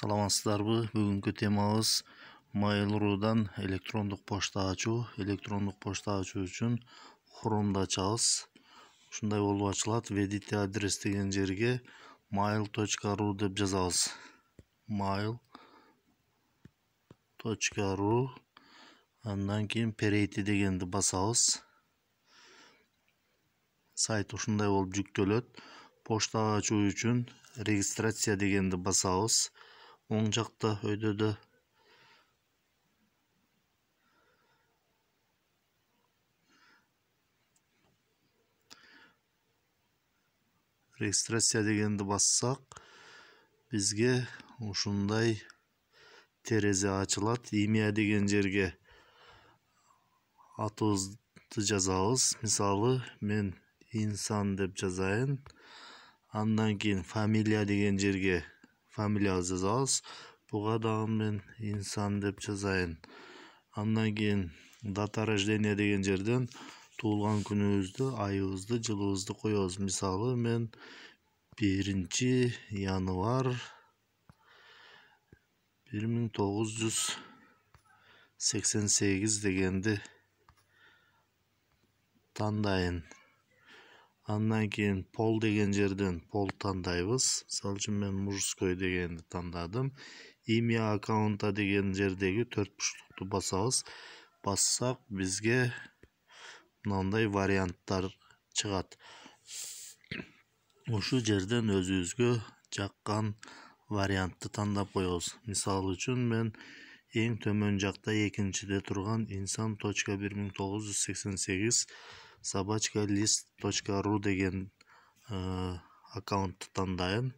Саламатсыздарбы? Бүгүнкү темабыз Mail.ru'dan электрондук почта ачуу. Электрондук почта ачуу үчүн Chrome'да ачабыз. Ушундай болуп ачылат. Введите адрес деген жерге mail.ru деп жазабыз. mail.ru. Андан кийин перейти дегенди басабыз. Сайт ушундай болуп жүктөлөт. Почта ачуу үчүн регистрация дегенди басабыз. Оң жакта өйдөдө регистрация дегенди бассак, бизге ушундай терезе ачылат. Имя деген жерге атыбызды жазабыз. Мисалы, мен инсан деп жазайын. Андан кийин фамилия деген жерге фамилиябызды жазабыз. Буга дагы мен инсан деп жазайын. Андан кийин дата рождения деген жерден туулган күнүбүздү, айыбызды, жылыбызды коебуз. Мисалы, мен 1-январ 1988 дегенди тандайын. Андан кийин пол деген жерден пол тандайбыз. Мисалы үчүн мен мужской дегенди тандадым. Имя аккаунта деген жердеги 4 буштукту басабыз. Бассак, бизге мындай варианттар чыгат. Ушу жерден өзүбүзгө жаккан вариантты тандап коебуз. Мисалы үчүн мен эң төмөн жакта экинчиде турган insan.1988 @list.ru деген аккаунтты тандайын.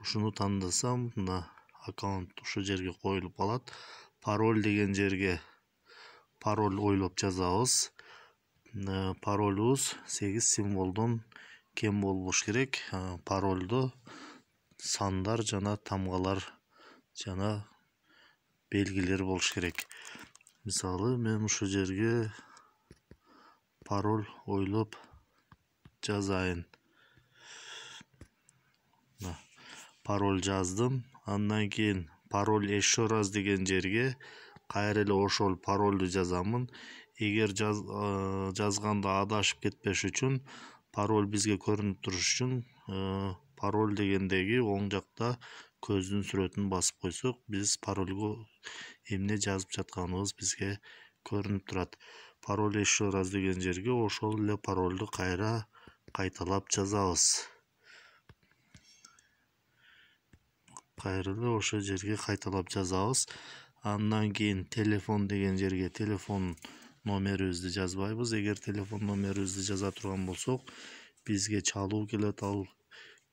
Ушуну тандасам, мына аккаунт ушу жерге коюлуп калат. Пароль деген жерге пароль ойлоп жазабыз. Паролубуз 8 символдон кем болбош керек. Парольдо сандар жана тамгалар жана белгилер болуш керек. Мисалы, мен ушу жерге пароль ойлоп жазайын. Пароль жаздым. Андан кийин пароль еще раз деген жерге кайра эле ошол парольду жазамын. Эгер жазганда адашып кетпеш үчүн, пароль бизге көрүнүп туруш үчүн пароль дегендеги оң жакта көздүн сүрөтүн басып койсок, биз парольго эмне жазып жатканыбыз бизге көрүнүп турат. Пароль еще раз деген жерге ошол эле парольду кайталап жазабыз. Кайра эле ошол жерге кайталап жазабыз. Андан кийин телефон деген жерге телефон номерибизди жазбайбыз. Эгер телефон номерибизди жаза турган болсок, бизге чалуу келет. Ал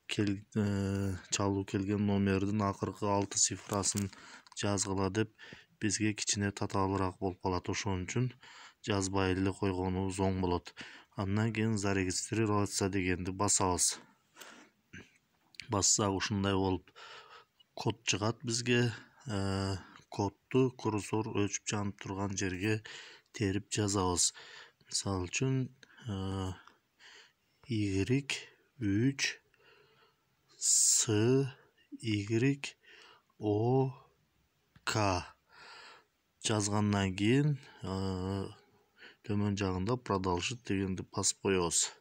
чалуу келген номердин акыркы 6 цифрасын жазгыла деп бизге кичине татаалыраак болуп калат. Ошон үчүн жазбай эле койгонубуз оң болот. Андан кийин зарегистрироваться дегенди басабыз. Бассак, ушундай болуп код чыгат бизге. Кодду курсор өчүп жанып турган жерге терип жазабыз. Мисалы үчүн Y3SYOK жазгандан кийин төмөн жагында продолжить дегенди басып коебуз.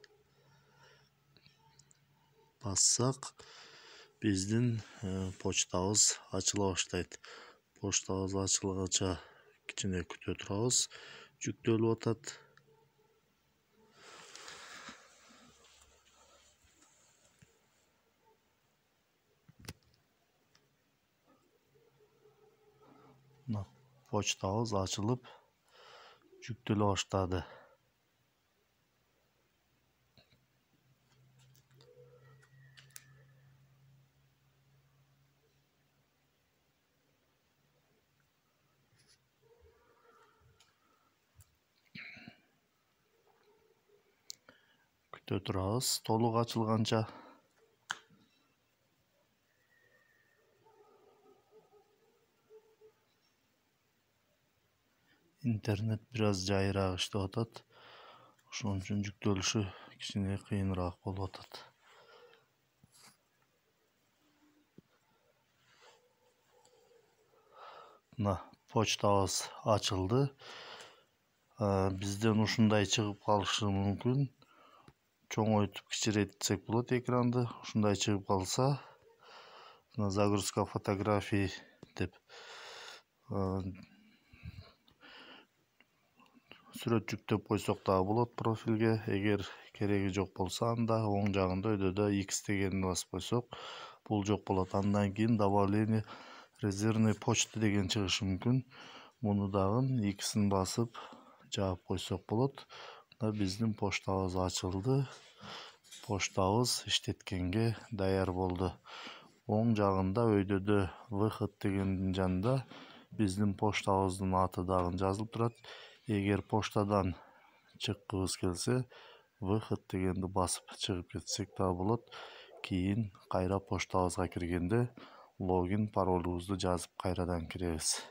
Бассак, биздин почтабыз ачыла баштайт. Почтабыз ачылганча кичине күтө турабыз. Жүктөлүп атат. Почтабыз ачылып жүктөлө баштады. Күтө турабыз толук ачылганча. Интернет бир аз жайыраак иштеп атат. Ошон үчүн жүктөлүшү кичине кыйыныраак болуп атат. Мына почтабыз açıldı. Bizden ушундай чыгып калышы мүмкүн. Чоңойтуп кичирейтсек болот экранды. Ушундай чыгып калса, мына загрузка фотографий деп сүрөт жүктөп койсок дагы болот профилге. Эгер кереги жок болсо, анда оң жагында өйдөдө X дегенди басып койсок, бул жок болот. Андан кийин добавление резервный почта деген чыгышы мүмкүн. Муну дагы X'ин басып жаап койсок болот. Мына биздин поштабыз ачылды. Поштабыз иштеткенге даяр болду. Оң жагында өйдөдө выход дегендин жанында биздин поштабыздын аты дагы жазылып турат. Эгер поштадан чыккыбыз келсе, выход дегенди басып чыгып кетсек да болот. Кийин кайра поштабызга киргенде логин паролубузду жазып кайрадан киребиз.